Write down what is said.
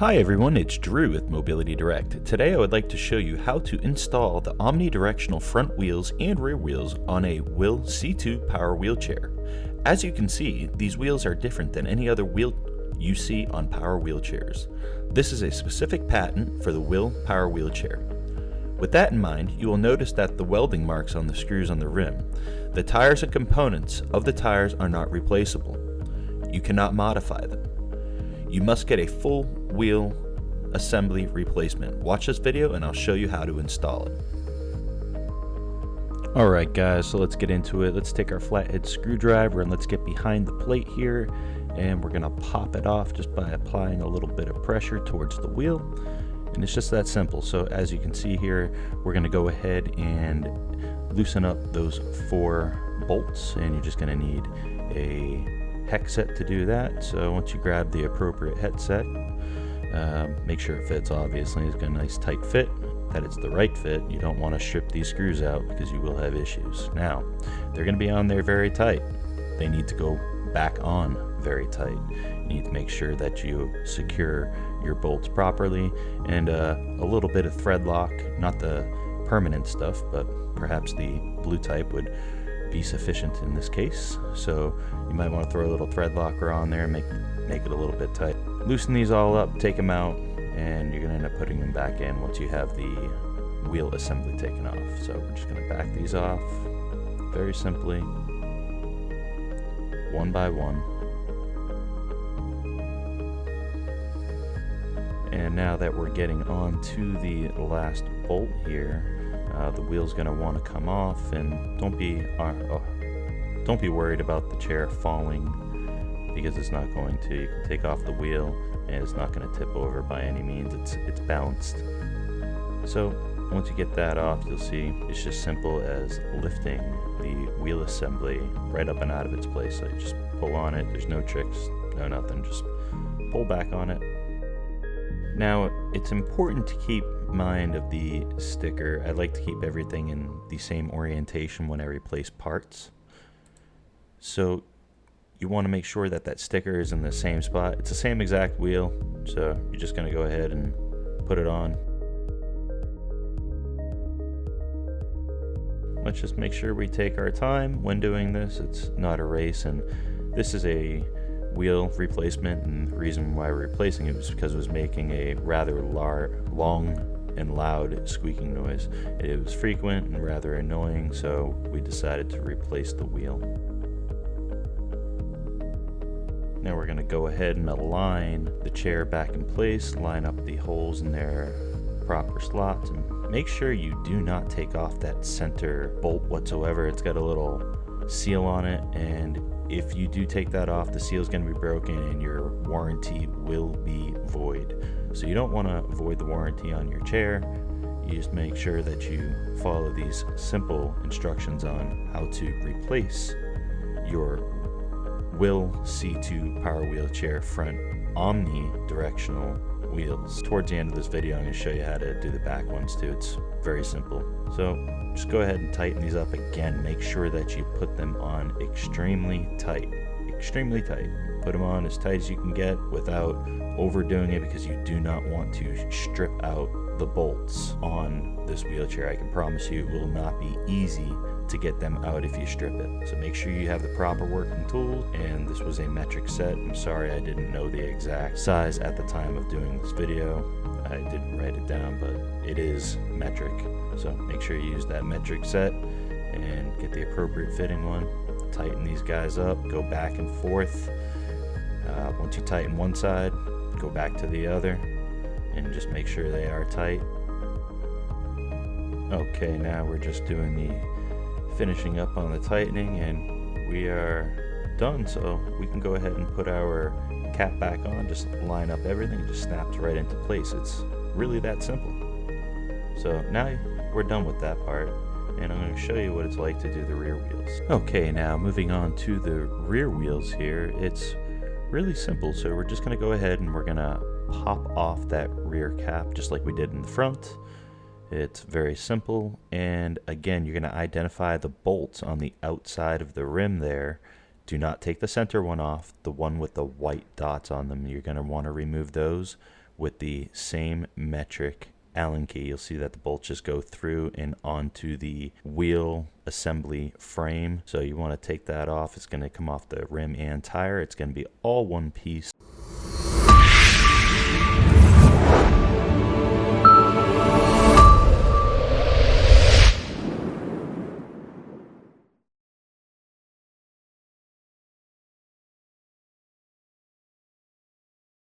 Hi everyone, it's Drew with Mobility Direct. Today I would like to show you how to install the omnidirectional front wheels and rear wheels on a Whill C2 power wheelchair. As you can see, these wheels are different than any other wheel you see on power wheelchairs. This is a specific patent for the Whill power wheelchair. With that in mind, you will notice that the welding marks on the screws on the rim. The tires and components of the tires are not replaceable. You cannot modify them. You must get a full wheel assembly replacement. Watch this video and I'll show you how to install it. Alright guys, so let's get into it. Let's take our flathead screwdriver and let's get behind the plate here, and we're going to pop it off just by applying a little bit of pressure towards the wheel. And it's just that simple. So as you can see here, we're going to go ahead and loosen up those 4 bolts, and you're just going to need a hex set to do that. So once you grab the appropriate head set, make sure it fits. Obviously it's got a nice tight fit, that it's the right fit. You don't want to strip these screws out because you will have issues. Now they're going to be on there very tight. They need to go back on very tight. You need to make sure that you secure your bolts properly, and a little bit of thread lock, not the permanent stuff, but perhaps the blue type would be sufficient in this case. So you might want to throw a little thread locker on there and make it a little bit tight. Loosen these all up, take them out, and you're going to end up putting them back in once you have the wheel assembly taken off. So we're just going to back these off very simply, one by one. And now that we're getting on to the last bolt here, the wheel's going to want to come off, and don't be worried about the chair falling, because it's not going to. You can take off the wheel and it's not going to tip over by any means. It's balanced. So once you get that off, you'll see it's just simple as lifting the wheel assembly right up and out of its place. So you just pull on it. There's no tricks, no nothing. Just pull back on it. Now, it's important to keep mind of the sticker. I like to keep everything in the same orientation when I replace parts. So you want to make sure that that sticker is in the same spot. It's the same exact wheel, so you're just going to go ahead and put it on. Let's just make sure we take our time when doing this. It's not a race, and this is a wheel replacement, and the reason why we're replacing it was because it was making a rather long and loud squeaking noise. It was frequent and rather annoying, so we decided to replace the wheel. Now we're going to go ahead and align the chair back in place, line up the holes in their proper slots, and make sure you do not take off that center bolt whatsoever. It's got a little seal on it, and if you do take that off, the seal is going to be broken and your warranty will be void. So you don't want to void the warranty on your chair. You just make sure that you follow these simple instructions on how to replace your Whill C2 power wheelchair front omnidirectional wheels. Towards the end of this video, I'm going to show you how to do the back ones too. It's very simple. So just go ahead and tighten these up again. Make sure that you put them on extremely tight. Extremely tight. Put them on as tight as you can get without overdoing it, because you do not want to strip out the bolts on this wheelchair. I can promise you it will not be easy to get them out if you strip it. So make sure you have the proper working tools, and this was a metric set. I'm sorry I didn't know the exact size at the time of doing this video. I didn't write it down, but it is metric. So make sure you use that metric set and get the appropriate fitting one. Tighten these guys up, go back and forth. Once you tighten one side, go back to the other and just make sure they are tight. Okay, now we're just doing the finishing up on the tightening, and we are done. So we can go ahead and put our cap back on. Just line up everything, it just snaps right into place. It's really that simple. So now we're done with that part, and I'm going to show you what it's like to do the rear wheels. Okay, now moving on to the rear wheels here, it's really simple. So we're just going to go ahead and we're going to pop off that rear cap just like we did in the front. It's very simple, and again, you're going to identify the bolts on the outside of the rim there. Do not take the center one off, the one with the white dots on them. You're going to want to remove those with the same metric Allen key. You'll see that the bolts just go through and onto the wheel assembly frame. So you want to take that off. It's going to come off the rim and tire. It's going to be all one piece.